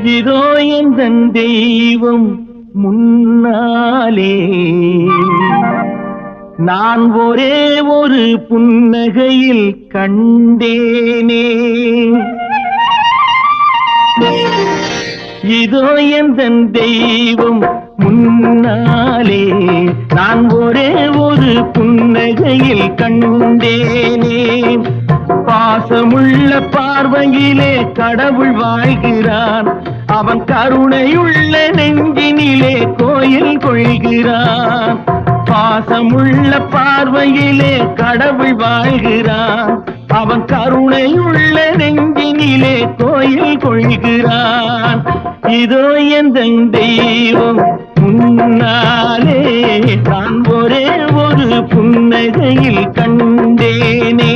இதோ எந்தன் தெய்வம் முன்னாலே நான் ஒரே ஒரு புன்னகையில் கண்டேனே. இதோ எந்தன் தெய்வம் முன்னாலே நான் ஒரே ஒரு புன்னகையில் கண்டேனே. பாசமுள்ள பார்வையிலே கடவுள் வாழ்கிறான், அவன் கருணையுள்ள நெஞ்சினிலே கோயில் கொள்கிறான். பாசமுள்ள பார்வையிலே கடவுள் வாழ்கிறான், அவன் கருணையுள்ள நெஞ்சினிலே கோயில் கொள்கிறான். இதோ எந்தன் தெய்வம் முன்னாலே நான் ஒரே ஒரு புன்னகையில் கண்டேனே.